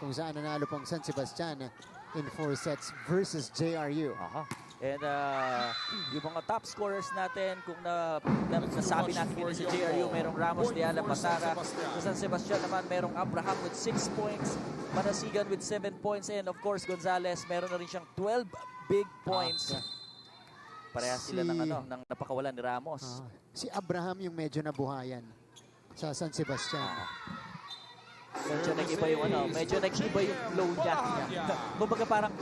kung saan nanalo pong San Sebastian in 4 sets versus JRU. And yung mga top scorers natin, kung nasabi natin din sa JRU, merong Ramos, Diala, Patara. Sa San Sebastian naman, merong Abraham with 6 points, Manasigan with 7 points, and of course, Gonzales, meron na rin siyang 12 big points. Parehas sila ng napakawalan ni Ramos. Si Abraham yung medyo nabuhayan sa San Sebastian. Medyo nag-iba yung medyo nag-iba yung flow niya. Kumbaga parang,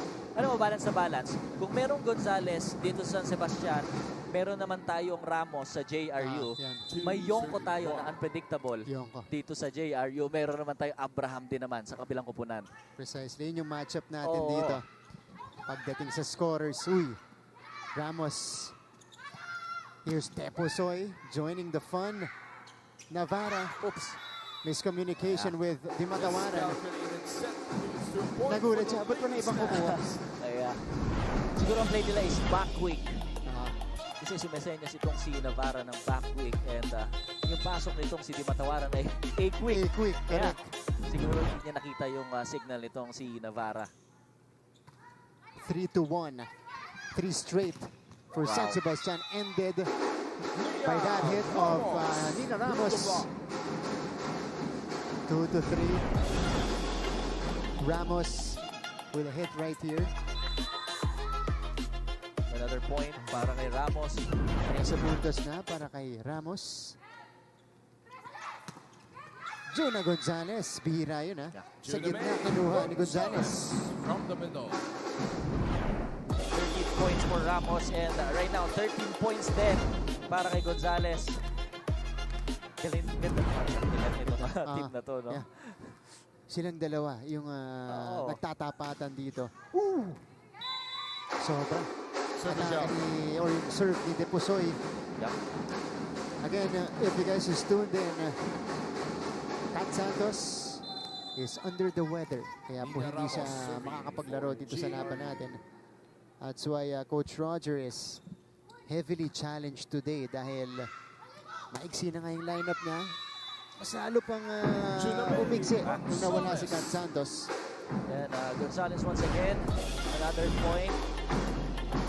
balance na balance. Kung merong Gonzales dito sa San Sebastian, meron naman tayong Ramos sa JRU. May Yonko tayo na unpredictable dito sa JRU. Meron naman tayong Abraham din naman sa kabilang kupunan. Precisely, yun yung matchup natin dito. Pagdating sa scorers, Ramos. Here's Teposoy joining the fun. Navarra. Miscommunication with Dimatawaran. Nagulat siya. Ba't mo na ibang kumuha? Siguro ang play nila is back quick. Kasi sumesenyas itong si Navarra ng back quick. And yung pasok nitong si Dimatawaran ay A-quick. A-quick, correct. Siguro hindi niya nakita yung signal nitong si Navarra. 3-1. 3 straight for San Sebastian. Ended by that hit of Nina Ramos. 2-3. Ramos with a hit right here. Another point para kay Ramos. Sa puntos na para kay Ramos. Jonah Gonzales. Bihira yun Sa gitna kinuha ni Gonzales. From the middle. 13 points for Ramos and right now 13 points din para kay Gonzales. Galing nito team na to, no? Silang dalawa yung nagtatapatan dito. Sobra. Or yung serve ni Teposoy. Again, if you guys is tuned in, Kat Santos is under the weather. Kaya po hindi siya makakapaglaro dito sa laban natin. That's why Coach Roger is heavily challenged today dahil maiksi na nga yung lineup niya. Mas lalo pang umiksi nung nawala si Kat Santos. And Gonzales once again, another point.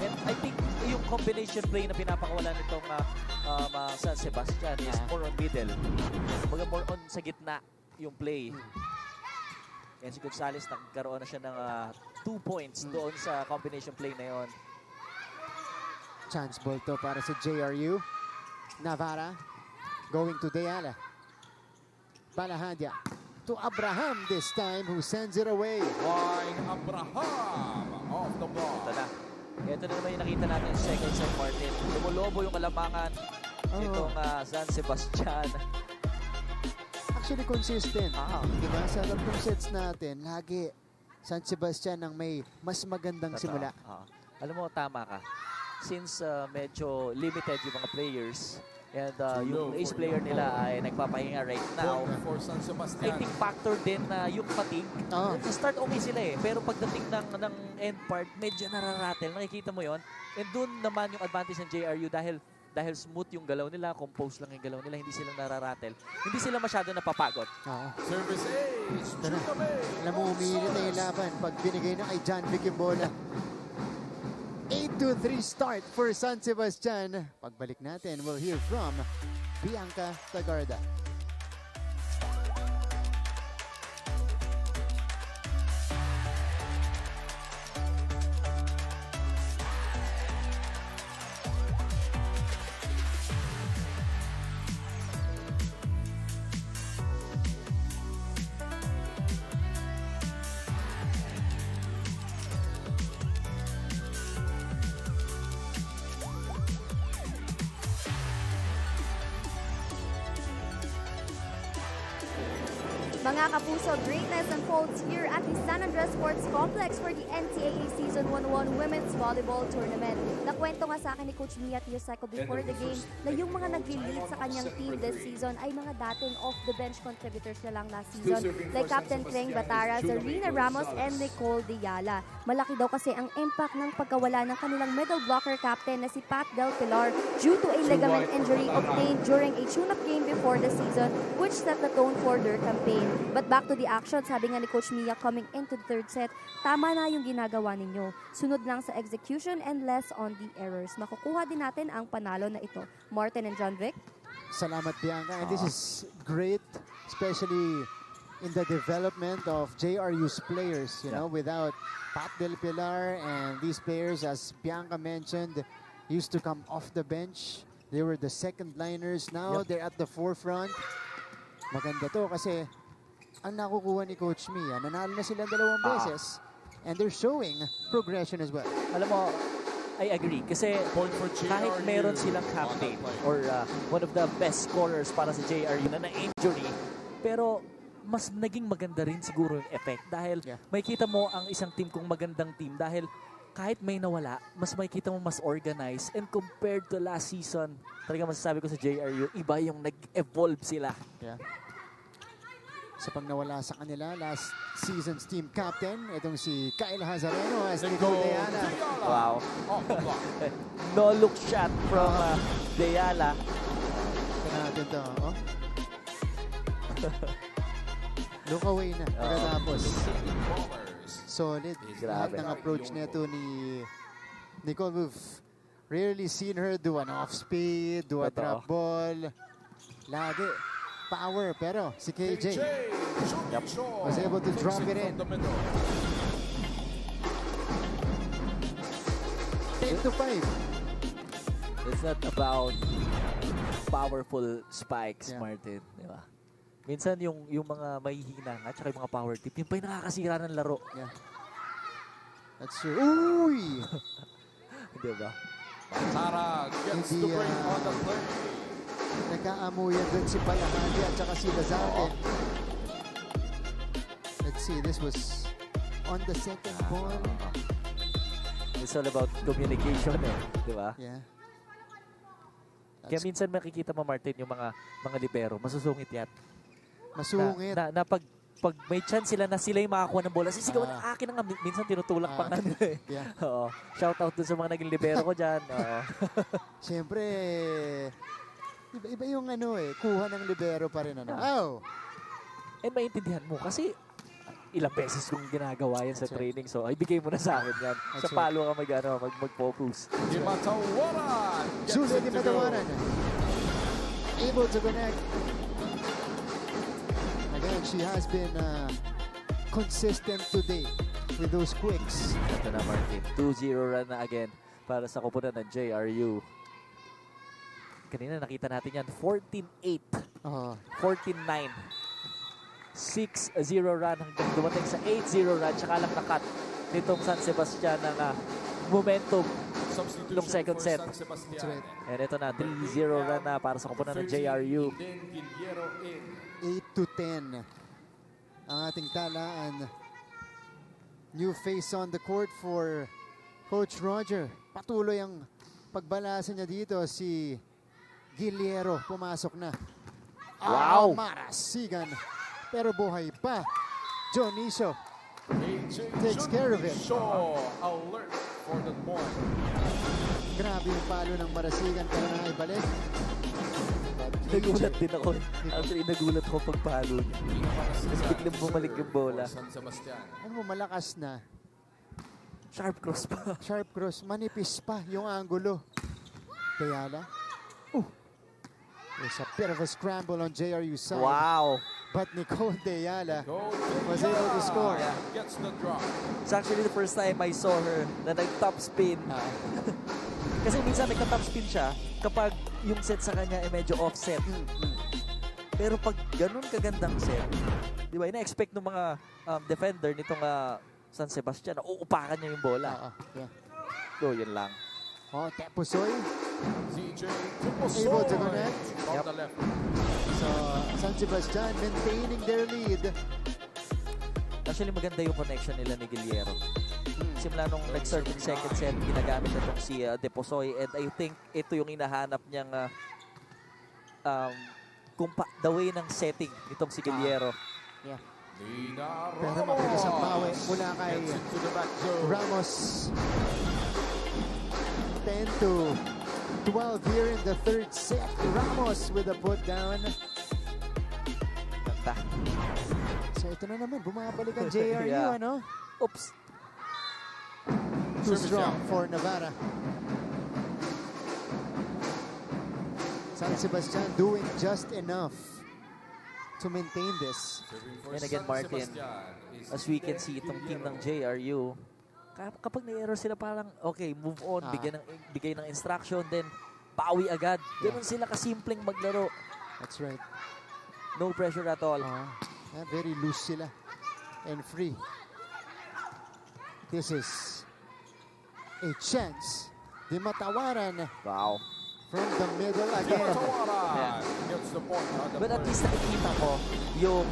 And I think yung combination play na pinapakawalan nitong San Sebastian is more on middle. Kumbaga more on sa gitna yung play. And si Gonzales nagkaroon na siya ng 2 points doon sa combination play na yon. Chance ball to para sa JRU. Navarra going to Diala. Balahadia to Abraham this time, who sends it away. Abraham off the ball. Ito na naman yung nakita natin sa second set, Martin. Lumulobo yung kalamangan itong San Sebastian. Actually consistent. Diba? Sa tatlong sets natin, lagi San Sebastian ang may mas magandang simula. Alam mo, tama ka. Since medyo limited yung mga players, and yung ace player nila ay nagpapahinga right now, I think factor din na yung fatigue. Sa start okay sila pero pagdating ng end part, medyo nararatel. Nakikita mo yon. And doon naman yung advantage ng JRU dahil smooth yung galaw nila, compose lang yung galaw nila, hindi sila nararatel. Hindi sila masyado napapagod. Service ace. Alam mo, umiinit na yung laban pag binigay na kay John Vic yung bola. 8-3 start for San Sebastian. Pagbalik natin, we'll hear from Bianca Tagarda. Mga kapuso, greatness unfolds here at the San Andres Sports Complex for the NCAA Season 1-1 Women's Volleyball Tournament. Nakwento nga sa akin ni Coach Mia Tioseco before the game na yung mga nag-lead sa kanyang team this season ay mga dating off-the-bench contributors na lang last season, like Captain Treng Batara, Zarina Ramos, and Nicole Diala. Malaki daw kasi ang impact ng pagkawala ng kanilang middle blocker captain na si Pat Del Pilar due to a ligament injury obtained during a tune-up game before the season, which set the tone for their campaign. But back to the action, sabi nga ni Coach Mia coming into the third set, tama na yung ginagawa ninyo. Sunod lang sa execution and less on the errors. Makukuha din natin ang panalo na ito. Martin and John Vic. Salamat, Bianca. And this is great, especially in the development of JRU's players, you know, without Pat Del Pilar and these players, as Bianca mentioned, used to come off the bench. They were the second liners. Now they're at the forefront. Maganda to kasi ang nakukuha ni Coach Mia, nanalo na silang 2 beses. And they're showing progression as well. Alam mo, I agree. Kasi kahit meron silang captain or one of the best scorers para sa JRU na na-injury, pero mas naging maganda rin siguro yung effect dahil makikita mo ang isang team kung magandang team dahil kahit may nawala, mas makikita mo mas organized and compared to last season, talaga masasabi ko sa JRU, iba yung nag-evolve sila. Yeah. So pag nawala sa kanila, last season's team captain, itong si Kyle Hazareno as Nicole Deala. Wow. No look shot from Deala. Tingnan natin to. Oh. Look away na. Pagkatapos. Solid. Lahat ng approach nito ni Nicole. We've rarely seen her do an off-speed, do a drop ball. Lagi. Power. Pero si KJ was able to drop it in. 10-5. It's not about powerful spikes, Martin. Diba? Minsan yung mga mahihina at saka yung mga power tip, yung pa yung nakakasira ng laro. Yeah. That's true. Uy! Diba? Tara gets to bring on the play. Nagkaamuyan dun si Palahagi at saka si Lazarte. Let's see, this was on the second ball. It's all about communication diba? Yeah. Kaya minsan makikita mo, Martin, yung mga libero, masusungit yan. Masungit. Na pag may chance sila na sila yung makakuha ng bola, sisigaw na akin na nga. Minsan tinutulak pa nga nila eh. Yeah. Oo. Shout out dun sa mga naging libero ko dyan. Siyempre, iba yung kuha ng libero pa rin. Oh! And maintindihan mo kasi ilang beses kong ginagawa yan sa training. So, ibigay mo na sa akin yan. Sa palo ka mag-focus. Dimatawaran. Susie Dimatawaran. Able to connect. Again, she has been consistent today with those quicks. Ito na, Martin. 2-0 run na again para sa kupunan ng JRU. Kanina nakita natin yan. 14-8. 14-9. 6-0 run hanggang dumating sa 8-0 run. Tsaka lang nakat nitong San Sebastian ng momentum nung second set. And ito na, 3-0 run na para sa kupunan ng JRU. 8-10 ang ating talaan. New face on the court for Coach Roger. Patuloy ang pagbalasa niya dito. Si Giliero pumasok na. Wow! Marasigan. Pero buhay pa. Jonicio takes care of it. Alert for the point. Grabe yung palo ng Marasigan pero na ibalik. Nagulat din ako. Actually, nagulat ako pag palo niya. Tapos biglang bumalik yung bola. Ano mo, malakas na. Sharp cross pa. Sharp cross. Manipis pa yung angulo. Deala. There's a bit of a scramble on JRU side. Wow! But Nicole Deala was able to score. Gets the drop. It's actually the first time I saw her na nag-top spin. Kasi minsan nagka-top spin siya kapag yung set sa kanya ay medyo offset. Pero pag ganun kagandang set, di ba, ina-expect ng mga defender nitong San Sebastian na uupakan niya yung bola. So, yun lang. Tepusoy. CJ Able to connect. From the left. So, San Sebastian maintaining their lead. Actually, maganda yung connection nila ni Giliero. Simula nung nag-start yung second set, ginagamit na itong si Deposoy. And I think ito yung hinahanap niyang the way ng setting nitong si Giliero. Pero mabilis ang bawi mula kay Ramos. 10-12 here in the third set. Ramos with a put down. Ganda. So ito na naman, bumabalik ang JRU, Yeah. ano? Oops. Too Service strong down. for Navarra. San Sebastian doing just enough to maintain this. Serving for And again, San Martin, Sebastian is As we can see, itong team ng JRU, kapag na-error sila parang, okay, move on, bigay ng instruction, then bawi agad. Ganun sila kasimpleng maglaro. That's right. No pressure at all. Very loose sila and free. This is a chance. Di matawaran Wow. from the middle again. Tawara gets the point on the But at play. least nakikita ko yung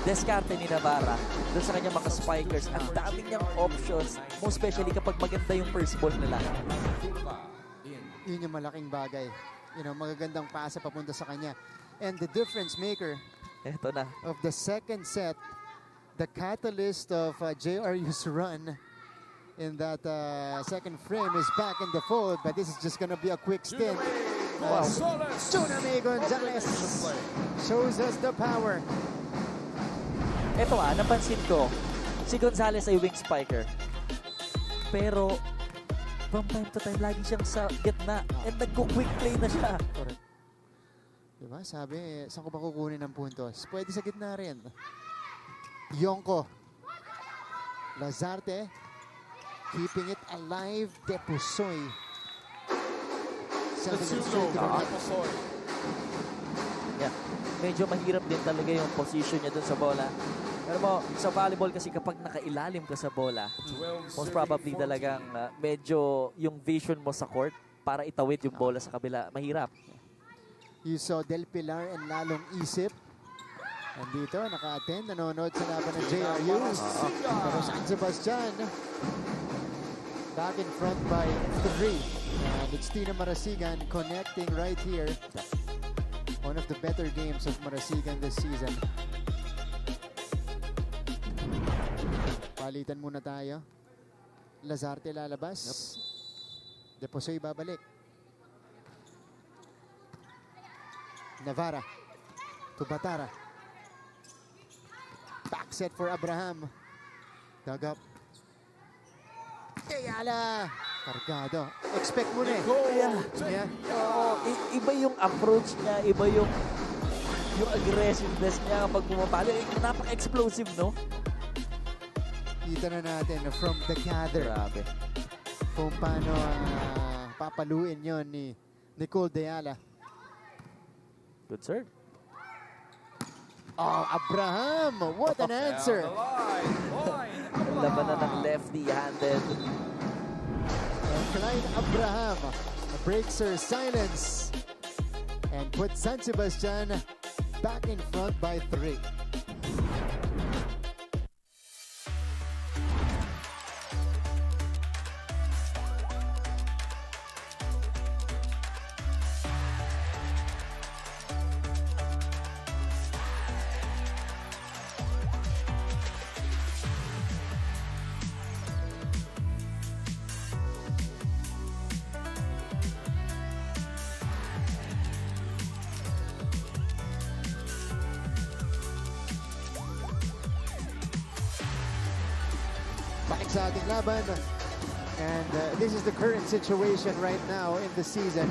diskarte ni Navarra doon sa kanyang mga spikers. Ang dami niyang options, most especially kapag maganda yung first ball nila. Yun yung malaking bagay. You know, magagandang pasa papunta sa kanya. And the difference maker Eto na. of the second set, the catalyst of JRU's run in that second frame is back in the fold, but this is just gonna be a quick stint. Wow. Juname Gonzalez shows us the power. Eto napansin ko, si Gonzalez ay wing spiker. Pero, from time to time, lagi siyang sa gitna. And nagko-quick play na siya. Correct. Diba? Sabi, saan ko ba kukunin ng puntos? Pwede sa gitna rin. Yonko. Lazarte. Keeping it alive. Depusoy. Yeah. Medyo mahirap din talaga yung position niya dun sa bola. Pero mo, sa volleyball kasi kapag nakailalim ka sa bola, most probably talagang medyo yung vision mo sa court para itawid yung bola sa kabila, mahirap. You saw Del Pilar and Lalong Isip. Nandito, naka-attend, nanonood sa laban ng JRU. Pero San Sebastian, back in front by 3. And it's Tina Marasigan connecting right here. One of the better games of Marasigan this season. Palitan muna tayo. Lazarte lalabas. Deposoy babalik. Navarra to Batara. Back set for Abraham. Dug up. Ayala. Cargado. Expect mo na eh. Yeah. Iba yung approach niya, iba yung aggressiveness niya kapag pumapalo. Napaka-explosive, no? Kita na natin from the gather. Grabe. Kung paano papaluin yon ni Nicole Deala. Good serve. Oh, Abraham! What an answer! Laban na ng lefty-handed. And Clyde Abraham breaks her silence and puts San Sebastian back in front by 3. Balik sa ating laban. And this is the current situation right now in the season.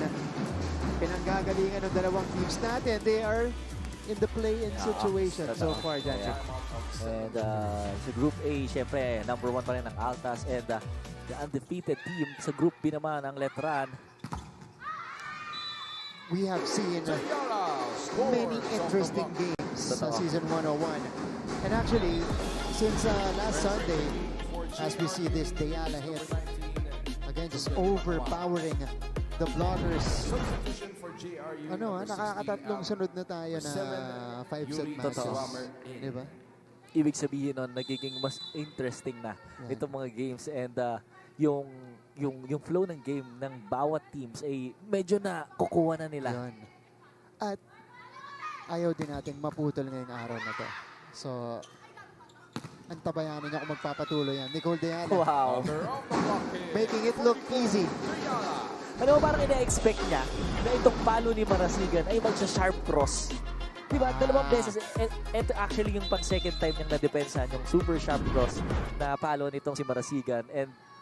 Pinanggagalingan ng dalawang teams natin. They are in the play-in situation so far, Jancho. And sa Group A, syempre, number 1 pa rin ang Altas. And the undefeated team sa Group B naman, ang Letran. We have seen many interesting games sa Season 101. And actually, since last Sunday, as we see this Deala hit, again, just overpowering the blockers. Ano nakakatatlong sunod na tayo na 5-set matches. Diba? Ibig sabihin nun, nagiging mas interesting na itong mga games. And yung flow ng game ng bawat teams ay medyo na kukuha na nila. Yun. At ayaw din natin maputol ngayong araw na to. So, antabayanan niya kung magpapatuloy yan. Nicole Deala. Wow. Making it look easy. Ano mo parang ina-expect niya na itong palo ni Marasigan ay magsha-sharp cross. Diba, dalawang beses. Ito actually yung pang second time niyang na-depensahan yung super shot cross na palo nitong si Marasigan.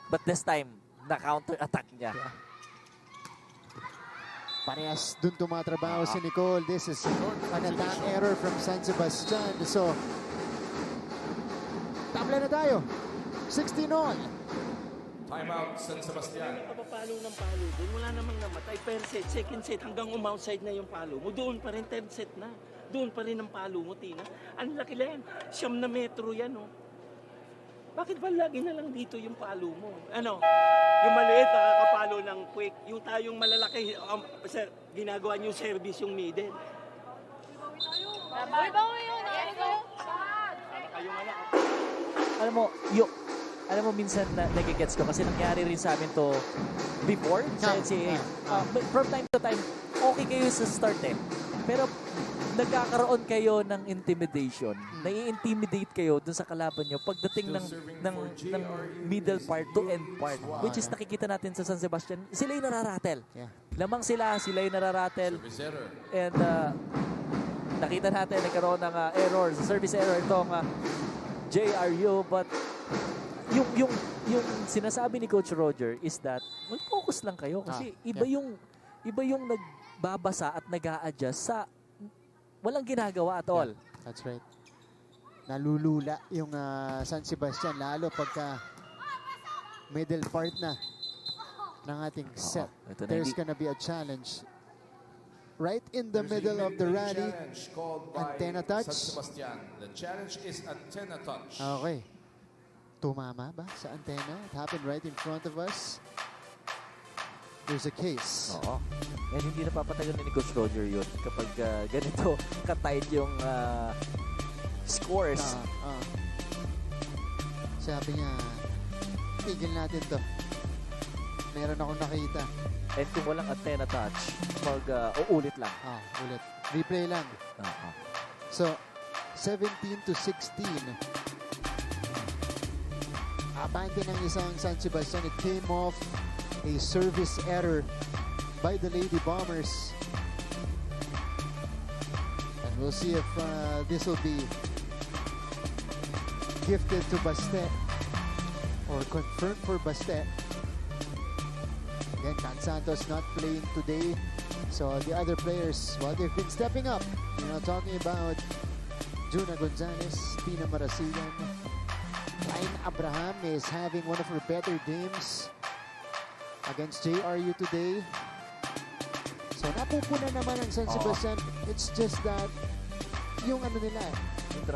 But this time, na-counter-attack niya. Yeah. Parehas dun tumatrabaho si Nicole. This is an attack error from San Sebastian. So, tabla na tayo. 16 all. Timeout, San Sebastian. Palo ng palo doon, wala namang namatay. Per set, second set, hanggang umoutside na yung palo mo. Doon pa rin, third set na. Doon pa rin ang palo mo, Tina. Ang laki lang yan. 9 na metro yan, oh. Bakit ba lagi na lang dito yung palo mo? Ano? Yung maliit, nakakapalo ng quick. Yung tayong malalaki, ginagawa niyo service yung middle. Alam mo, minsan nagigets ko kasi nangyari rin sa amin to before sa NCAA. From time to time, okay kayo sa start Pero nagkakaroon kayo ng intimidation. Nai-intimidate kayo dun sa kalaban nyo pagdating ng middle part to end part. Which is nakikita natin sa San Sebastian. Sila yung nararatel. Yeah. Lamang sila yung nararatel. And nakita natin nagkaroon ng error, service error itong JRU. But yung sinasabi ni Coach Roger is that mag-focus lang kayo kasi iba yung nagbabasa at nag-a-adjust sa walang ginagawa at all. Yeah, that's right. Nalulula yung San Sebastian lalo pagka middle part na ng ating set. There's gonna be a challenge right in the middle of the rally. Antenna touch. The challenge is antenna touch. Okay. Tumama ba sa antenna? It happened right in front of us. There's a case. Oo. And hindi napapatagal ni Coach Roger yun kapag ganito ka-tight yung scores. Sabi niya, tigil natin to. Meron akong nakita. And kung walang antenna touch, uulit lang. Ulit. Replay lang. So, 17-16. Abante ng isang San Sebastian. It came off a service error by the Lady Bombers. And we'll see if this will be gifted to Bastet or confirmed for Bastet. Again, Can Santos not playing today. So the other players, well, they've been stepping up. You know, talking about Juna Gonzalez, Tina Marasigan. Ryan Abraham is having one of her better games against JRU today. So napupuna naman ang San Sebastian. It's just that yung ano nila,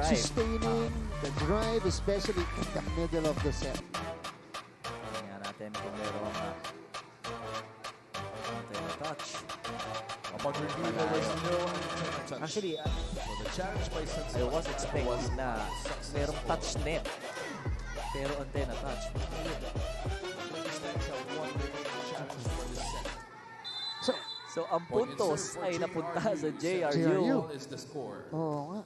sustaining the drive, especially in the middle of the set. Tingnan natin kung merong antenna touch. Actually, I was expecting na merong touch net. Pero antenna touch. So ang puntos ay napunta sa JRU. Oo nga.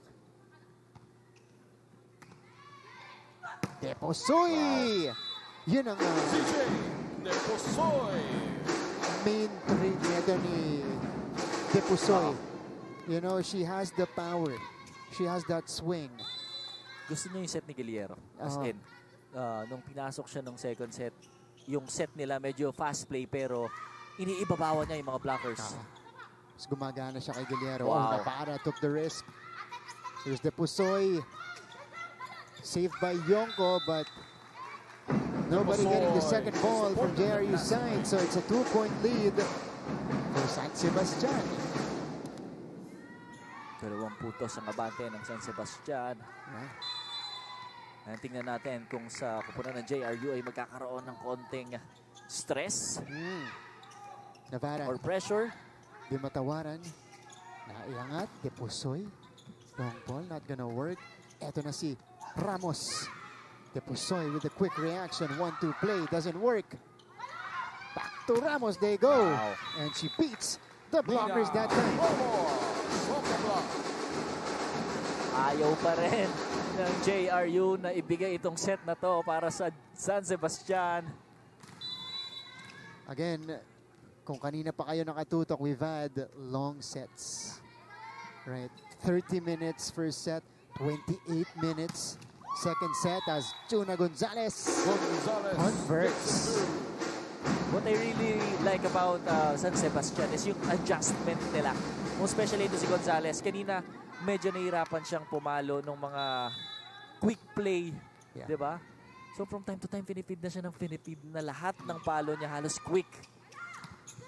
Deposoy! Yun ang main trait nito ni Deposoy. You know, she has the power. She has that swing. Gusto niya yung set ni Giliero. As in, nung pinasok siya nung second set, yung set nila medyo fast play pero iniibabawan niya yung mga blockers. Mas gumagana siya kay Giliero. Wow. Napara took the risk. Here's Deposoy. Saved by Yonko, but nobody getting the second ball from JRU's side. So it's a 2-point lead for San Sebastian. 2 puntos ang abante ng San Sebastian. Tingnan natin kung sa kupunan ng JRU ay magkakaroon ng konting stress Navarra or pressure. Di matawaran. Naiangat. Deposoy. Long ball. Not gonna work. Eto na si Ramos. Deposoy with a quick reaction. 1-2 play. Doesn't work. Back to Ramos. They go. Wow. And she beats the blockers that time. Ayaw pa rin ng JRU na ibigay itong set na to para sa San Sebastian. Again, kung kanina pa kayo nakatutok, we've had long sets. Right. 30 minutes first set, 28 minutes second set as Juna Gonzalez converts. What I really like about San Sebastian is yung adjustment nila. Most especially ito si Gonzalez. Kanina, medyo nahihirapan siyang pumalo ng mga quick play. Yeah. Diba? So from time to time, finipid na siya ng finipid na lahat ng palo niya halos quick.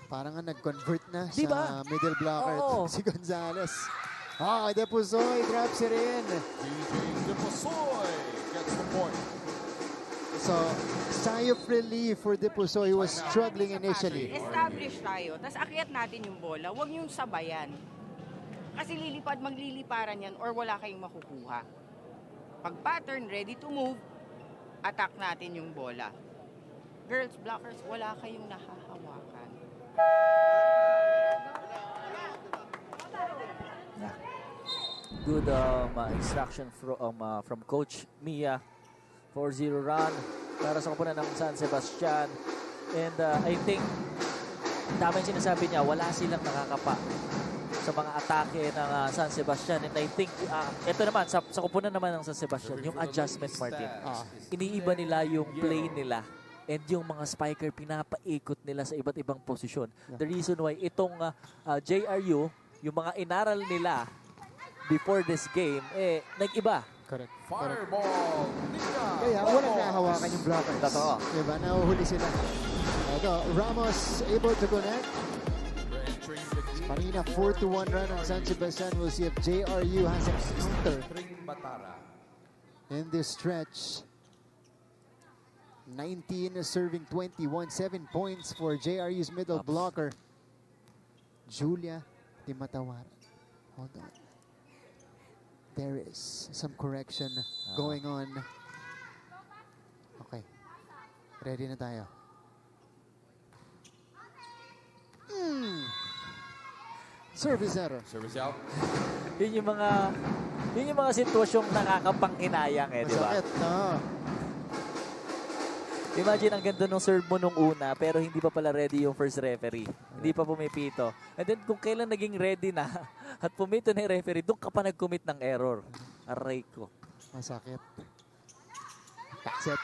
Parang nga nag-convert na Diba? sa middle blocker Oo. si Gonzalez. Depusoy drops it in. DJ Deposoy gets the point. So, sigh of relief for Depusoy, who was struggling initially. Establish tayo, tapos akyat natin yung bola. Huwag yung sabayan. Kasi magliliparan yan or wala kayong makukuha. Pag pattern, ready to move, attack natin yung bola. Girls, blockers, wala kayong nahahawakan. Good instruction from Coach Mia. 4-0 run para sa koponan ng San Sebastian. And I think, tama yung sinasabi niya, wala silang nakakapa sa mga atake ng San Sebastian. And I think, ito naman, sa koponan naman ng San Sebastian, yung adjustment, Martin. Iniiba nila yung play nila. And yung mga spiker, pinapaikot nila sa iba't ibang posisyon. The reason why itong JRU, yung mga inaral nila before this game, nag-iba. Correct. Fireball. Kaya walang nahawakan yung blockers. Totoo. Diba? Nahuhuli sila. Ito, Ramos able to connect. Kanina 4-1 run ang San Sebastian. We'll see if JRU has a counter in this stretch. 19 serving 21. 7 points for JRU's middle blocker, Julia Di Matawara. Hold on. There is some correction going on. Okay. Ready na tayo. Service error. Service out. Yun yung mga sitwasyong nakakapanghinayang di ba? Masakit, no? Imagine ang ganda ng serve mo nung una pero hindi pa pala ready yung first referee. Hindi pa pumipito. And then kung kailan naging ready na at pumito na yung referee, doon ka pa nag-commit ng error. Aray ko. Masakit. Back set.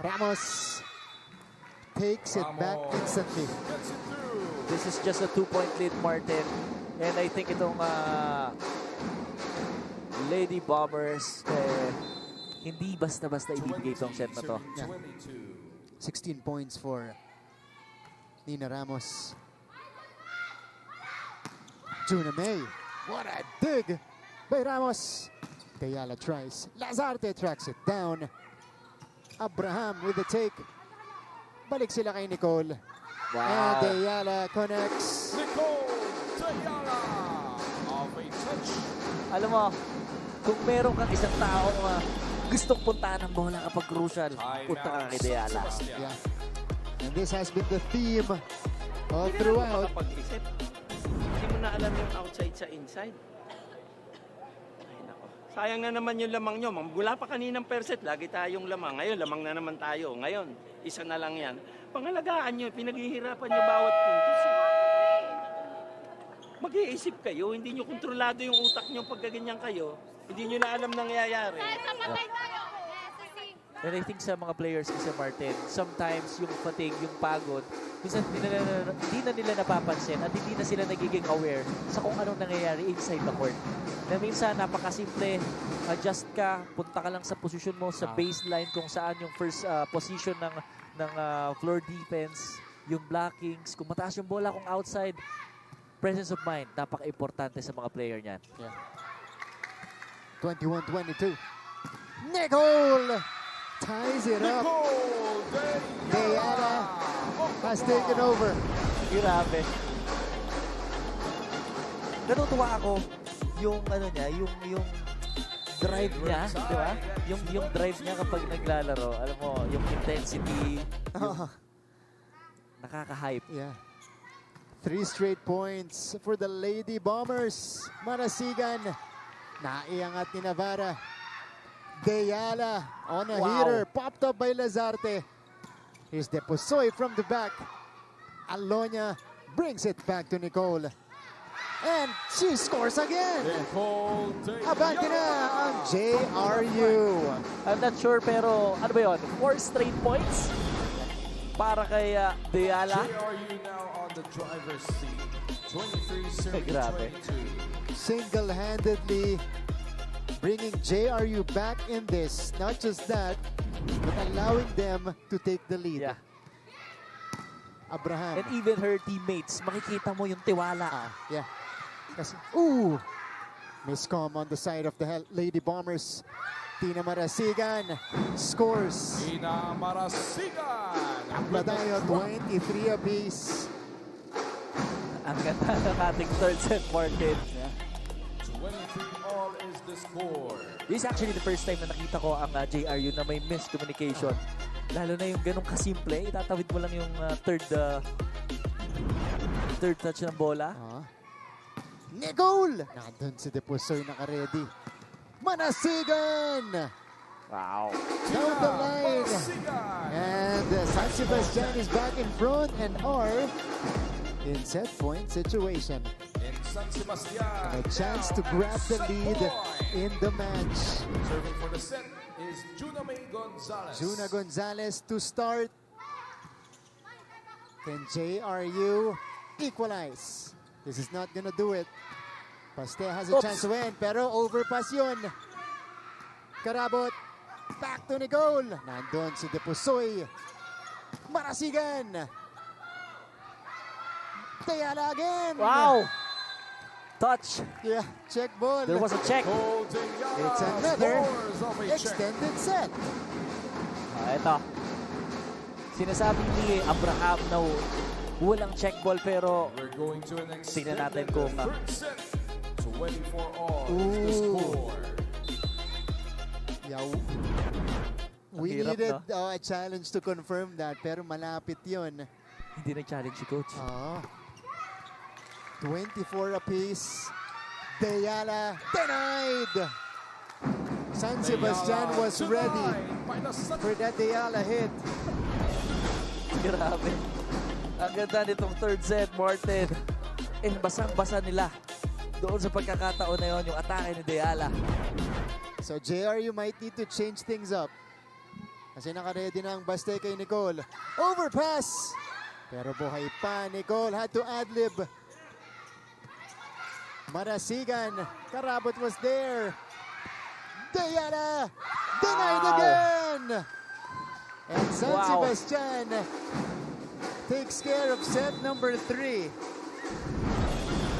Ramos takes it back instantly. This is just a 2-point lead, Martin. And I think itong Lady Bombers, hindi basta-basta ibibigay itong set na to. Yeah. 16 points for Nina Ramos. Juna May. What a dig by Ramos. Tayala tries. Lazarte tracks it down. Abraham with the take. Balik sila kay Nicole. Wow. And Tayala connects. Nicole Tayala off a touch. Alam mo, kung meron kang isang tao gustong puntahan ng bola kapag crucial, punta ka kay Deala. Yeah. And this has been the theme all throughout. Pag-isip, hindi mo na alam yung outside sa inside. Ay, nako. Sayang na naman yung lamang nyo. Mula pa kaninang perset, lagi tayong lamang. Ngayon, lamang na naman tayo. Ngayon, isa na lang yan. Pangalagaan nyo, pinaghihirapan nyo bawat puntos. Mag-iisip kayo, hindi nyo kontrolado yung utak nyo pag ganyan kayo. Hindi nyo na alam nangyayari. And I think sa mga players kasi, Martin, sometimes yung fatigue, yung pagod, minsan hindi na nila napapansin at hindi na sila nagiging aware sa kung anong nangyayari inside the court. Na minsan, napakasimple, adjust ka, punta ka lang sa posisyon mo, sa baseline kung saan yung first position ng floor defense, yung blockings, kung mataas yung bola, kung outside, presence of mind, napaka-importante sa mga player niyan. Yeah. 21-22. Nicole ties it up. Deanna has taken over. Grabe. Natutuwa ako yung niya, yung drive niya, di ba? Yung drive niya kapag naglalaro, alam mo, yung intensity, yung nakaka-hype. Yeah. 3 straight points for the Lady Bombers. Marasigan. Naiangat ni Navarra. Deyala on a heater. Popped up by Lazarte. Here's Deposoy from the back. Alonia brings it back to Nicole. And she scores again. Nicole Abante na ang JRU. I'm not sure pero ano ba yun? 4 straight points para kay Diala. JRU now on the driver's seat. 23 Grabe. 22. Single-handedly bringing JRU back in this. Not just that, but allowing them to take the lead. Yeah. Abraham. And even her teammates, makikita mo yung tiwala. Yeah. Kasi, miscom on the side of the Lady Bombers. Tina Marasigan scores. Ina Marasigan. Ang tayo, 23 apiece. Ang ganda ng ating third set, Martin. 23 all is the score. This is actually the first time na nakita ko ang JRU na may miscommunication. Lalo na yung ganong kasimple, itatawid mo lang yung third touch ng bola. Nicole! Nandun si Depusoy naka-ready. Manasigan! Wow. Down the line. Marasigan. And San Sebastian is back in front and are in set point situation. In San Sebastian. A chance to grab the lead in the match. Serving for the set is Junamay Gonzalez. Juna Gonzalez to start. Can JRU equalize? This is not gonna do it. Paste has a chance to win, pero overpass yun. Karabot, back to Nicole. Nandun si Depusoy. Marasigan. Tayala again. Wow! Touch. Yeah, check ball. There was a check. Nicole Diala It's another scores off a check. extended set. Ito. Sinasabi ni Abraham na walang check ball pero We're going to an tingnan extended natin kung third set. 24 all is the score. Yeah, we Ang hirap, needed a challenge to confirm that, pero malapit yun. hindi nag-challenge si Coach. 24 apiece. Deyala denied. San Sebastian Deyala was ready denied by the San for that Deyala hit. Grabe. Ang ganda nitong third set, Martin. Basang-basa nila. Doon sa pagkakataon na yun, yung atake ni Diala. So JRU might need to change things up. Kasi naka-ready na ang baste kay Nicole. Overpass! Pero buhay pa. Nicole had to ad-lib. Marasigan. Karabot was there. Diana denied again! And San Sebastian takes care of set number 3.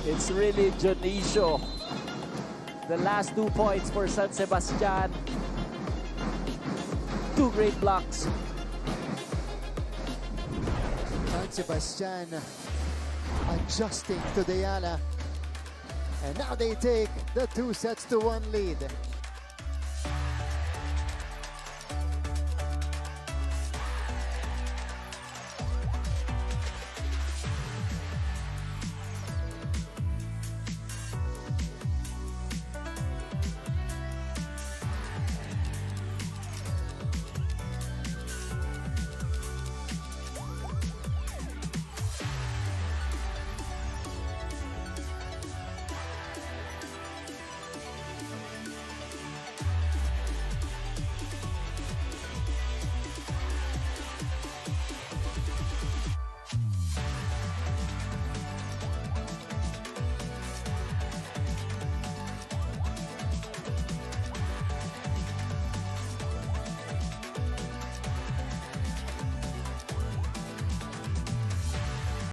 It's really Dionisio. The last 2 points for San Sebastian. 2 great blocks. San Sebastian adjusting to Diana. And now they take the 2-1 lead.